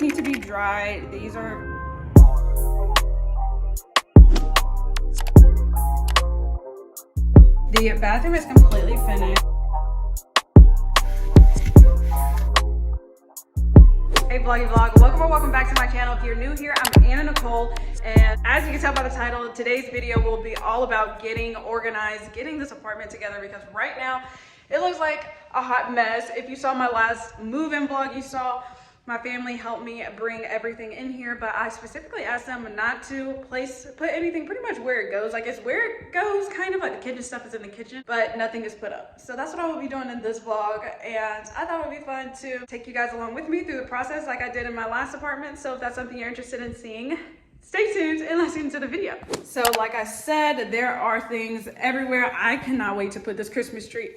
need to be dry. These are the bathroom is completely finished. Hey vloggy vlog, welcome back to my channel. If you're new here, I'm Anna Nicole, and as you can tell by the title, today's video will be all about getting organized, getting this apartment together, because right now it looks like a hot mess. If you saw my last move-in vlog, you saw my family help me bring everything in here, but I specifically asked them not to put anything pretty much where it goes. Like, it's where it goes, kind of like the kitchen stuff is in the kitchen, but nothing is put up. So that's what I will be doing in this vlog, and I thought it would be fun to take you guys along with me through the process like I did in my last apartment. So if that's something you're interested in seeing, stay tuned and let's get into the video. So like I said, there are things everywhere. I cannot wait to put this Christmas tree.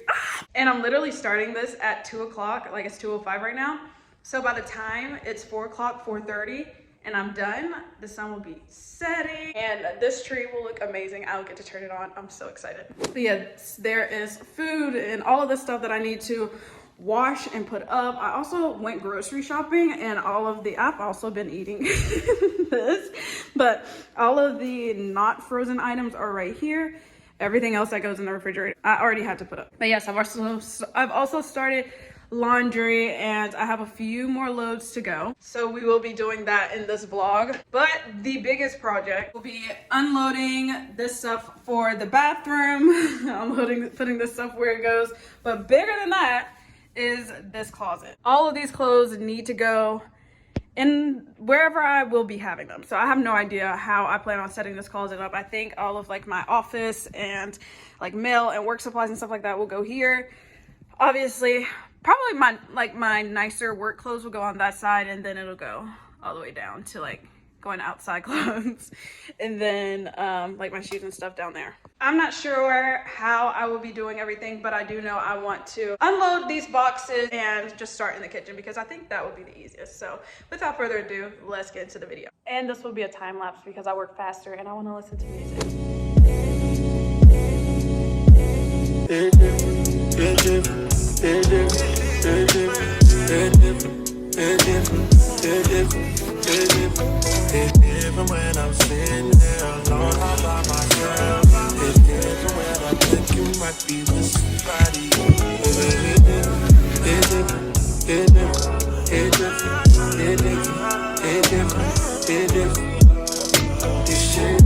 And I'm literally starting this at 2 o'clock, like it's 2:05 right now. So by the time it's 4 o'clock, 4:30, and I'm done, the sun will be setting and this tree will look amazing. I'll get to turn it on. I'm so excited. But yeah, there is food and all of the stuff that I need to wash and put up. I also went grocery shopping, and I've also been eating this, but all of the not frozen items are right here. Everything else that goes in the refrigerator, I already had to put up. But yes, I've also started laundry, and I have a few more loads to go. So we will be doing that in this vlog. But the biggest project will be unloading this stuff for the bathroom, putting this stuff where it goes. But bigger than that is this closet. All of these clothes need to go in wherever I will be having them. So I have no idea how I plan on setting this closet up. I think all of like my office and like mail and work supplies and stuff like that will go here. Obviously, probably my nicer work clothes will go on that side, and then it'll go all the way down to like going outside clothes, and then like my shoes and stuff down there. I'm not sure how I will be doing everything, but I do know I want to unload these boxes and just start in the kitchen, because I think that would be the easiest. So without further ado, let's get into the video. And this will be a time lapse because I work faster and I want to listen to music. Even when I'm sitting there alone all by myself, it's different when I think you might be with somebody. This shit.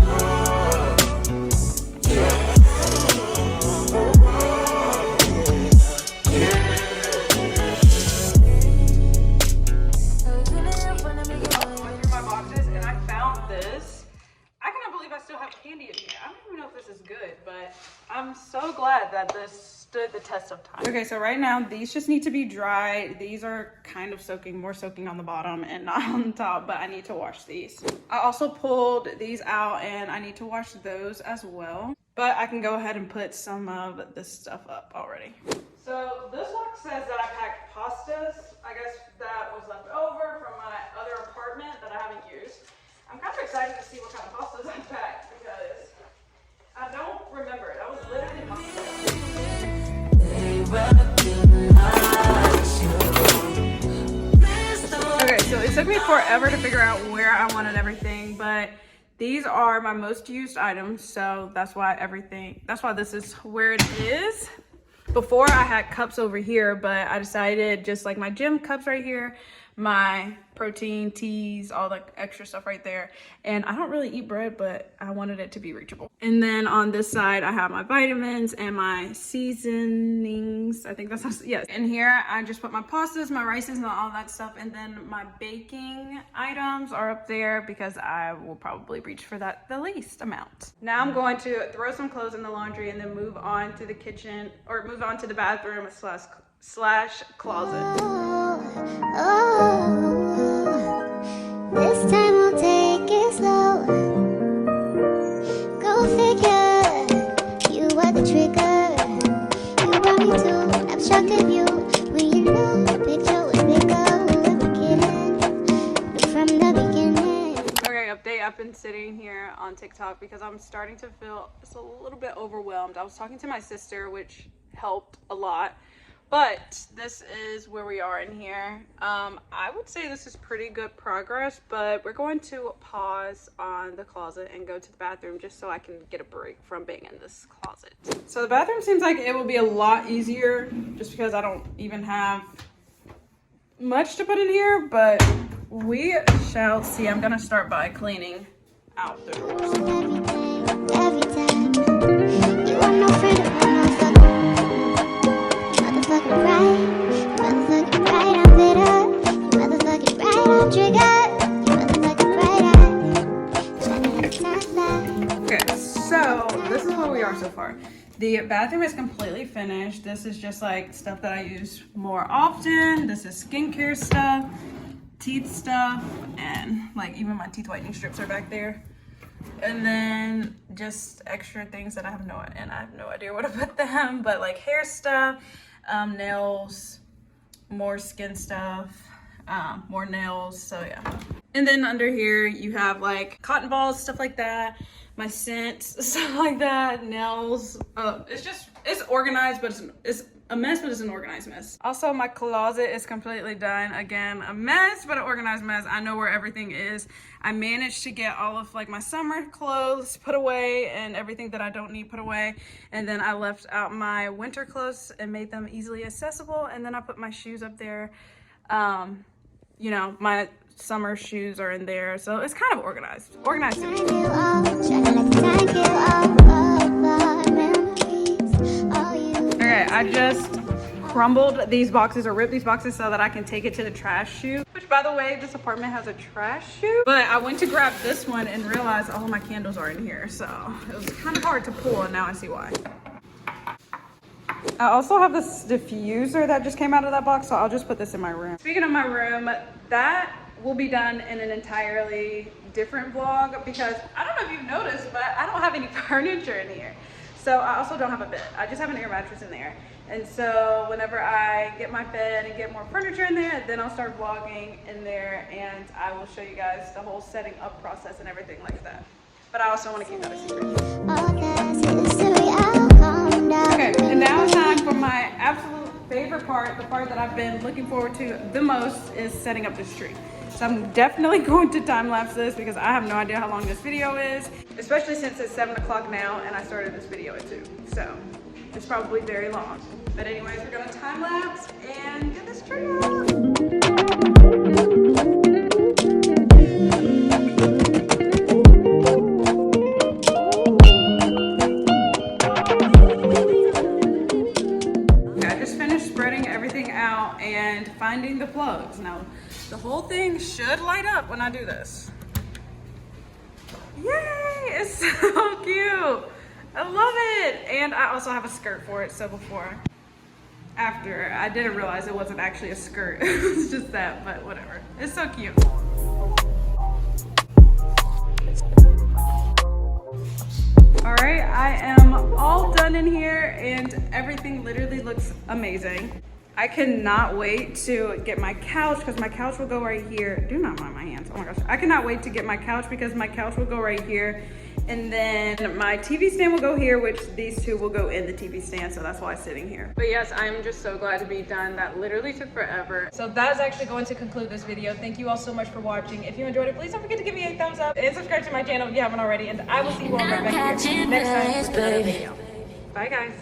I'm so glad that this stood the test of time. Okay, so right now these just need to be dry. These are kind of more soaking on the bottom and not on the top, but I need to wash these. I also pulled these out and I need to wash those as well, but I can go ahead and put some of this stuff up already. So this box says that I packed pastas. I guess that was left over from my other apartment that I haven't used. I'm kind of excited to see what kind of pastas I packed, because I don't remember it. I was literally okay, so it took me forever to figure out where I wanted everything, but these are my most used items, so that's why this is where it is. Before I had cups over here, but I decided just like my gym cups right here, my protein teas, all the extra stuff right there. And I don't really eat bread, but I wanted it to be reachable. And then on this side, I have my vitamins and my seasonings. I think that's, yes. And here I just put my pastas, my rices, and all that stuff. And then my baking items are up there because I will probably reach for that the least amount. Now I'm going to throw some clothes in the laundry and then move on to the kitchen, or move on to the bathroom slash closet. This time we'll take it slow. Go figure, you are the trigger. You brought me to an abstracted view. When you know the picture was bigger, we were kidding from the beginning. Okay, update. I've been sitting here on TikTok because I'm starting to feel just a little bit overwhelmed. I was talking to my sister, which helped a lot. But this is where we are in here. I would say this is pretty good progress, but we're going to pause on the closet and go to the bathroom just so I can get a break from being in this closet. So the bathroom seems like it will be a lot easier just because I don't even have much to put in here, but we shall see. I'm gonna start by cleaning out the doors. Every time, you are no friend of motherfucking right, I'm bitter. You motherfucking right, I'm triggered. You motherfucking right, Okay, so this is where we are so far. The bathroom is completely finished. This is just like stuff that I use more often. This is skincare stuff, teeth stuff, and like even my teeth whitening strips are back there. And then just extra things that I have no idea where to put them, but like hair stuff, nails, more skin stuff, more nails, so yeah. And then under here you have like cotton balls, stuff like that, my scents, stuff like that, nails. It's organized, but it's a mess, but it's an organized mess. Also, my closet is completely done. Again, a mess, but an organized mess. I know where everything is. I managed to get all of like my summer clothes put away and everything that I don't need put away. And then I left out my winter clothes and made them easily accessible. And then I put my shoes up there. You know, my summer shoes are in there. So it's kind of organized. Organized to me. Okay, I just crumbled these boxes or ripped these boxes so that I can take it to the trash chute. Which, by the way, this apartment has a trash chute. But I went to grab this one and realized all of my candles are in here. So it was kind of hard to pull, and now I see why. I also have this diffuser that just came out of that box, so I'll just put this in my room. Speaking of my room, that will be done in an entirely different vlog because I don't know if you've noticed, but I don't have any furniture in here. So I also don't have a bed. I just have an air mattress in there. And so whenever I get my bed and get more furniture in there, then I'll start vlogging in there and I will show you guys the whole setting up process and everything like that. But I also want to keep that a secret. Okay, and now it's time for my absolute favorite part, the part that I've been looking forward to the most is setting up this tree. So I'm definitely going to time lapse this because I have no idea how long this video is, especially since it's 7 o'clock now and I started this video at 2. So it's probably very long. But anyways, we're gonna time lapse and get this tree up. And finding the plugs. Now, the whole thing should light up when I do this. Yay! It's so cute. I love it. And I also have a skirt for it. So after, I didn't realize it wasn't actually a skirt. It was just that, but whatever. It's so cute. All right, I am all done in here and everything literally looks amazing. I cannot wait to get my couch because my couch will go right here. Do not mind my hands. Oh my gosh. I cannot wait to get my couch because my couch will go right here. And then my TV stand will go here, which these two will go in the TV stand. So that's why it's sitting here. But yes, I'm just so glad to be done. That literally took forever. So that is actually going to conclude this video. Thank you all so much for watching. If you enjoyed it, please don't forget to give me a thumbs up and subscribe to my channel if you haven't already. And I will see you all right back here next time for another video. Bye guys.